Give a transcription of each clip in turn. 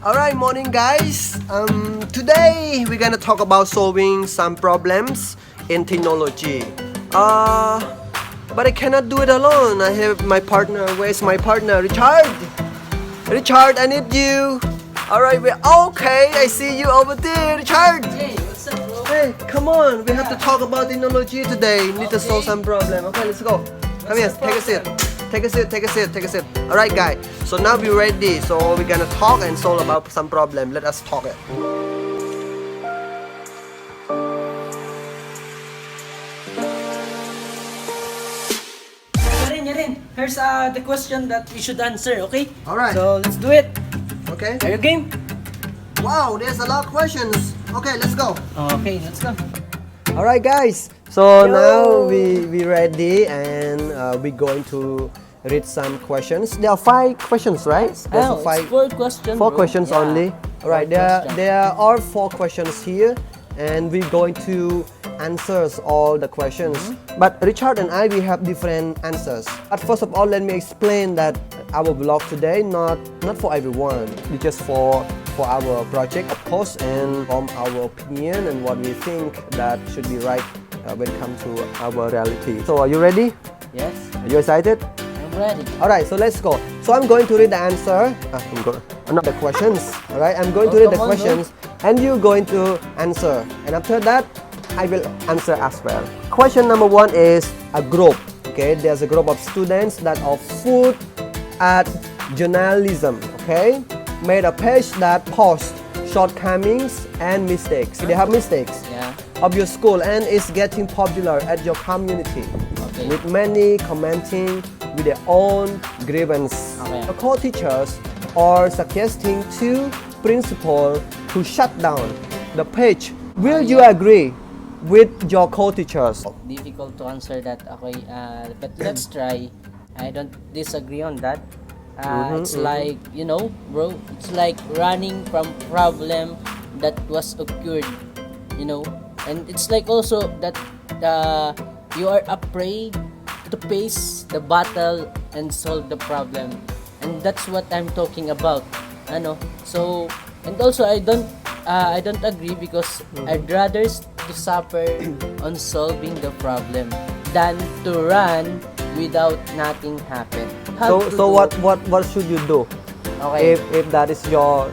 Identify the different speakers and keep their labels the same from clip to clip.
Speaker 1: Alright, morning guys. Today we're gonna talk about solving some problems in technology. But I cannot do it alone. I have my partner. Where's my partner? Richard? Richard, I need you. Alright, we're okay. I see you over there, Richard.
Speaker 2: Hey, what's up, bro?
Speaker 1: Hey, come on. We have to talk about technology today. Need to solve some problem. Okay, let's go. Come here. Take a seat. Take a seat. Take a seat. Take a seat. Alright, guys. So now we're ready. So we're gonna talk and solve about some problem. Let us talk it.
Speaker 2: Yarin, here's the question that we should answer, okay?
Speaker 1: Alright.
Speaker 2: So, let's do it.
Speaker 1: Okay.
Speaker 2: Are you game?
Speaker 1: Wow, there's a lot of questions. Okay, let's go.
Speaker 2: Okay, let's go.
Speaker 1: Alright, guys. So
Speaker 2: Yo.
Speaker 1: now we ready and we're going to read some questions. There are 5 questions, right? There's
Speaker 2: Oh,
Speaker 1: five.
Speaker 2: it's 4 questions,
Speaker 1: 4
Speaker 2: bro.
Speaker 1: questions
Speaker 2: Yeah.
Speaker 1: only. Alright, there are 4 questions here, and we're going to answer all the questions. But Richard and I, we have different answers. But first of all, let me explain that our vlog today not for everyone. It's just for our project, of course, and from our opinion and what we think that should be right when it comes to our reality. So are you ready?
Speaker 2: Yes,
Speaker 1: Are you excited?
Speaker 2: I'm ready.
Speaker 1: Alright, so let's go. So I'm going to read the answer. Not the questions. Alright, I'm going to read the
Speaker 2: come on,
Speaker 1: questions and you're going to answer. And after that, I will answer as well. Question number 1 is a group. Okay, there's a group of students that are food at journalism. Okay, made a page that posts shortcomings and mistakes. They have mistakes
Speaker 2: Yeah.
Speaker 1: of your school and is getting popular at your community.
Speaker 2: Okay.
Speaker 1: With many commenting with their own grievance.
Speaker 2: Okay.
Speaker 1: The co-teachers are suggesting to principal to shut down the page. Will you agree with your co-teachers?
Speaker 2: Difficult to answer that, okay? But let's try. I don't disagree on that. It's like, bro, it's like running from problem that was occurred, and it's like also that you are afraid to face the battle and solve the problem, and that's what I'm talking about. So, and also I don't agree because I'd rather to suffer on solving the problem than to run without nothing happen.
Speaker 1: So what should you do
Speaker 2: Okay.
Speaker 1: if that is your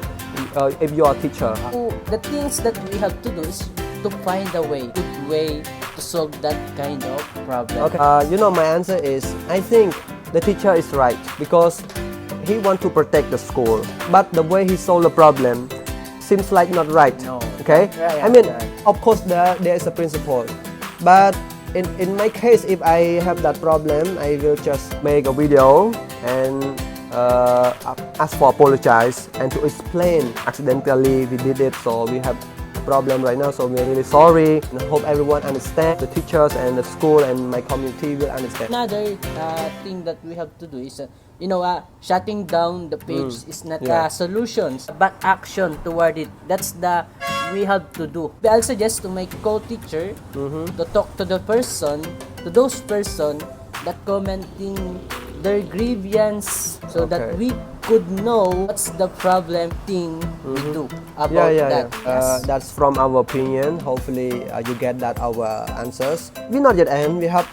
Speaker 1: if you are a teacher?
Speaker 2: So, the things that we have to do is to find a good way to solve that kind of problem.
Speaker 1: Okay. My answer is I think the teacher is right because he want to protect the school, but the way he solved the problem seems like not right.
Speaker 2: No.
Speaker 1: Okay.
Speaker 2: Right,
Speaker 1: I mean,
Speaker 2: right.
Speaker 1: of course there is a principle, but in my case, if I have that problem, I will just make a video and ask for apologize and to explain accidentally we did it, so we have problem right now, so we're really sorry, and I hope everyone understand, the teachers and the school and my community will understand.
Speaker 2: Another thing that we have to do is, shutting down the page is not
Speaker 1: Yeah.
Speaker 2: a solution, but action toward it. That's the we have to do. I'll suggest to my co-teacher to talk to those person that commenting their grievance, so that
Speaker 1: Okay.
Speaker 2: we could know what's the problem thing we do about that. Yes.
Speaker 1: That's from our opinion. Hopefully you get that our answers. We're not yet end. We have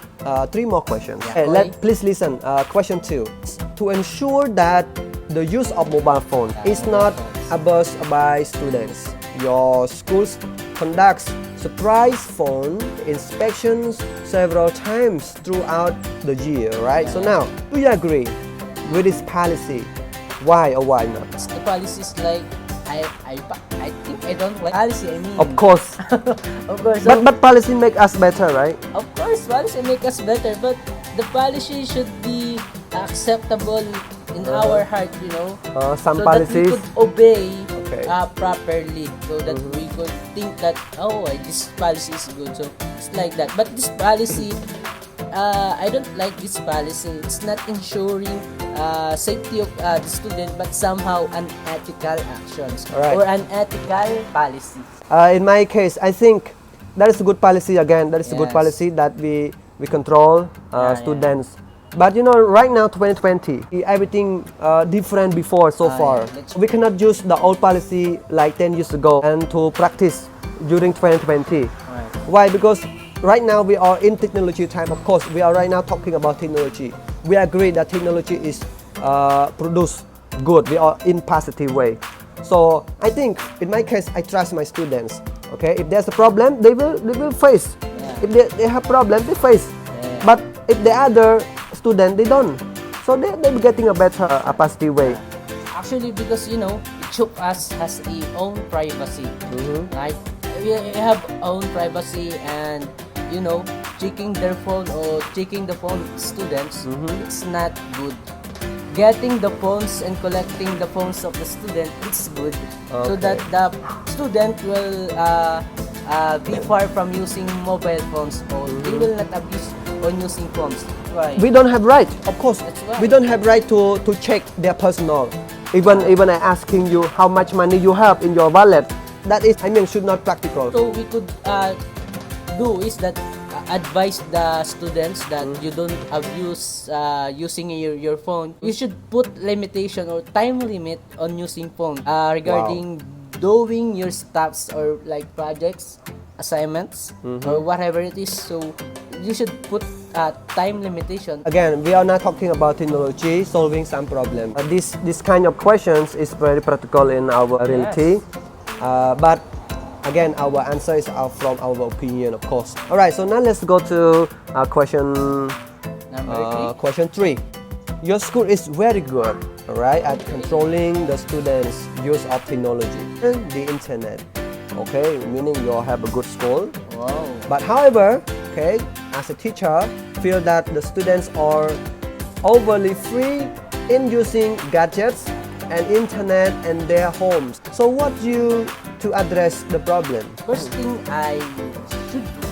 Speaker 1: 3 more questions.
Speaker 2: Yeah. Okay.
Speaker 1: Please listen. Question 2. To ensure that the use of mobile phone is not abused by students, your school conducts surprise phone inspections several times throughout the year, right? So now, do you agree with this policy? Why or why not?
Speaker 2: The policy is like I think I don't like policy. I mean,
Speaker 1: Of course.
Speaker 2: of course. So,
Speaker 1: But policy make us better, right?
Speaker 2: of course, policy make us better, but the policy should be acceptable in our heart,
Speaker 1: Some
Speaker 2: so
Speaker 1: policies.
Speaker 2: that we could obey
Speaker 1: Okay.
Speaker 2: properly, so that we could think that this policy is good. So it's like that. But this policy, I don't like this policy. It's not ensuring safety of the student, but somehow unethical actions
Speaker 1: Alright.
Speaker 2: or unethical policy.
Speaker 1: In my case, I think that is a good policy again. That is a good
Speaker 2: Yes.
Speaker 1: policy that we control
Speaker 2: Yeah,
Speaker 1: students But you know, right now 2020, everything different before so far.
Speaker 2: that's-
Speaker 1: We cannot use the old policy like 10 years ago and to practice during 2020.
Speaker 2: Right.
Speaker 1: Why? Because right now we are in technology time. Of course, we are right now talking about technology. We agree that technology is produce good. We are in positive way. So I think in my case, I trust my students. Okay, if there's a problem, they will face.
Speaker 2: Yeah.
Speaker 1: If they have problem, they face.
Speaker 2: Yeah.
Speaker 1: But if the other student, they don't. So they're getting a better, a positive way.
Speaker 2: Actually, because you know, each of us has a own privacy,
Speaker 1: Mhm.
Speaker 2: right? We have own privacy, and you know, checking their phone or checking the phone students, it's not good. Getting the phones and collecting the phones of the student, it's good, so
Speaker 1: Okay.
Speaker 2: that the student will be far from using mobile phones, or they will not abuse on using phones. Right.
Speaker 1: We don't have right, of course.
Speaker 2: That's right.
Speaker 1: We don't have right to check their personal. Even I asking you how much money you have in your wallet. That is, I mean, should not practical.
Speaker 2: So we could do is that advise the students that you don't abuse using your phone. You should put limitation or time limit on using phone regarding doing your stuffs or like projects, assignments, or whatever it is. So you should put time limitation.
Speaker 1: Again, we are not talking about technology solving some problem. This kind of questions is very practical in our reality. But again, our answer is from our opinion, of course. All right, so now let's go to question
Speaker 2: Number
Speaker 1: 3. Your school is very good, all right, at controlling the students' use of technology and the internet. Okay, meaning you have a good school.
Speaker 2: 3. Wow.
Speaker 1: But however, okay, as a teacher, feel that the students are overly free in using gadgets and internet in their homes. So what do you to address the problem?
Speaker 2: First thing I should do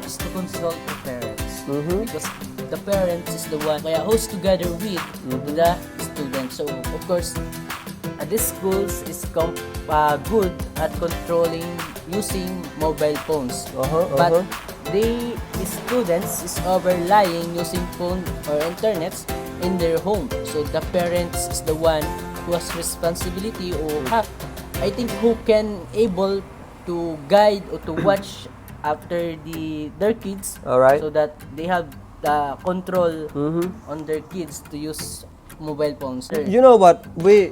Speaker 2: is to consult the parents, because the parents is the one who's together with the students. So of course, this schools is good at controlling using mobile phones, but the students is overlying using phone or internet in their home. So the parents is the one who has responsibility, or I think who can able to guide or to watch after their kids,
Speaker 1: All right.
Speaker 2: so that they have the control on their kids to use mobile phones.
Speaker 1: You know what? We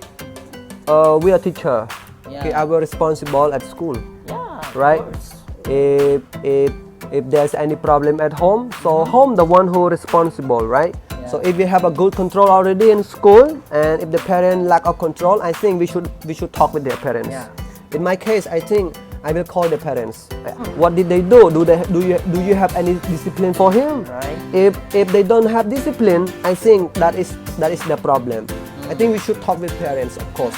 Speaker 1: are teacher.
Speaker 2: Yeah.
Speaker 1: Okay, our responsible at school,
Speaker 2: Yeah, of
Speaker 1: right?
Speaker 2: course.
Speaker 1: If there's any problem at home, so home the one who responsible, right?
Speaker 2: Yeah.
Speaker 1: So if we have a good control already in school, and if the parent lack of control, I think we should talk with their parents.
Speaker 2: Yeah.
Speaker 1: In my case, I think I will call the parents. What did they do? Do you have any discipline for him?
Speaker 2: Right.
Speaker 1: If they don't have discipline, I think that is the problem. I think we should talk with parents, of course.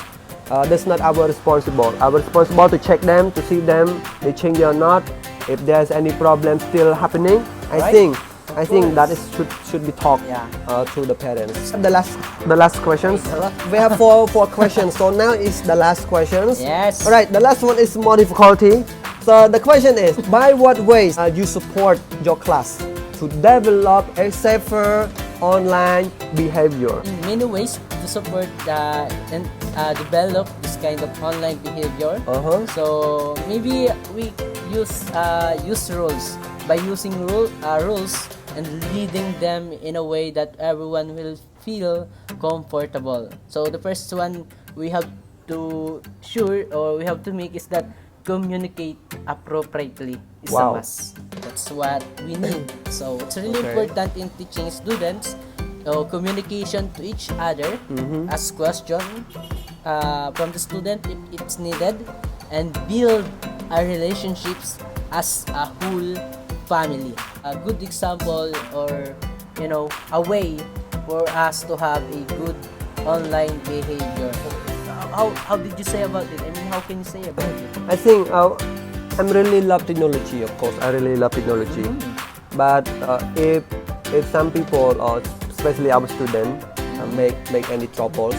Speaker 1: That's not our responsible. Our responsible to check them, to see them, they change or not. If there's any problem still happening, I
Speaker 2: Right.
Speaker 1: think that is should be talked
Speaker 2: Yeah.
Speaker 1: to the parents. The last questions.
Speaker 2: Hello?
Speaker 1: We have four questions. So now is the last questions.
Speaker 2: Yes.
Speaker 1: All right. The last one is more difficulty. So the question is, by what ways you support your class to develop a safer online behavior?
Speaker 2: In many ways to support and develop this kind of online behavior. So maybe we use rules. By using rules and leading them in a way that everyone will feel comfortable. So the first one we have to make is that communicate appropriately is a
Speaker 1: Wow.
Speaker 2: must. That's what we need. So it's really
Speaker 1: Okay.
Speaker 2: important in teaching students communication to each other, ask question from the student if it's needed, and build our relationships as a whole family. A good example, or a way for us to have a good online behavior. How did you say about it? I mean, how can you say about it?
Speaker 1: I think I'm really love technology. Of course, I really love technology. But if some people, or especially our students, make any troubles,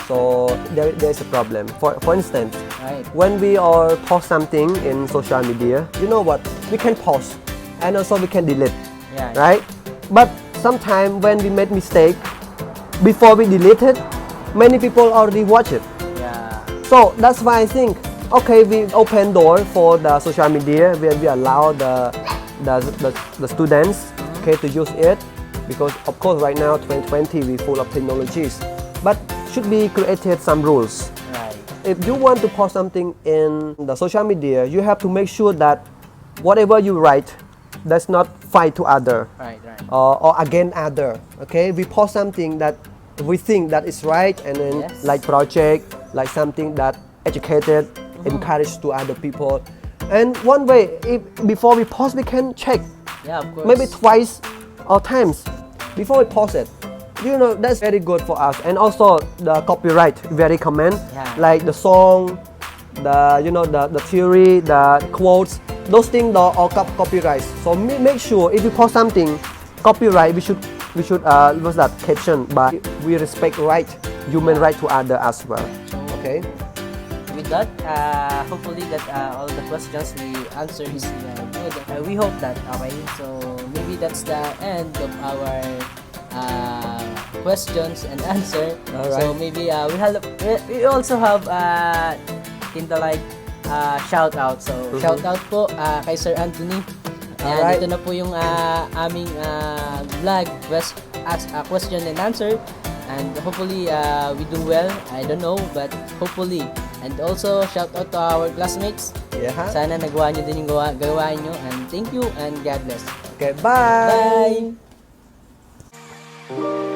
Speaker 1: so there's a problem. For instance,
Speaker 2: Right.
Speaker 1: when we are post something in social media, you know what? We can post, and also we can delete,
Speaker 2: Yeah.
Speaker 1: right? But sometimes when we made mistake, before we delete it, many people already watch it.
Speaker 2: Yeah.
Speaker 1: So that's why I think, okay, we open door for the social media where we allow the students, okay, to use it, because of course right now 2020 we full of technologies, but should be created some rules.
Speaker 2: Right.
Speaker 1: If you want to post something in the social media, you have to make sure that whatever you write does not fight to other
Speaker 2: Right.
Speaker 1: or against other. Okay, we post something that we think that is right, and then
Speaker 2: Yes.
Speaker 1: like project, like something that educated, encourage to other people. And one way, if before we post, we can check
Speaker 2: Yeah, of course.
Speaker 1: maybe twice or times before we post it. You know, that's very good for us. And also the copyright, very common,
Speaker 2: Yeah.
Speaker 1: like the song, the theory, the quotes, those things are all copyright. So make sure if you post something copyright, we should what's that, caption, but we respect right, human right to other as well. Okay.
Speaker 2: With that, hopefully that all the questions we answer is good. We hope that, okay? So maybe that's the end of our questions and answer.
Speaker 1: Alright.
Speaker 2: So maybe we also have kinda like shout out. So shout out po kay Sir Anthony. Ayan,
Speaker 1: Alright.
Speaker 2: ito na po yung aming vlog question and answer. And hopefully we do well. I don't know, but hopefully. And also shout out to our classmates.
Speaker 1: Yeah.
Speaker 2: Sana nagawa nyo din yung gawain nyo. And thank you and God bless.
Speaker 1: Okay. Bye.
Speaker 2: Bye!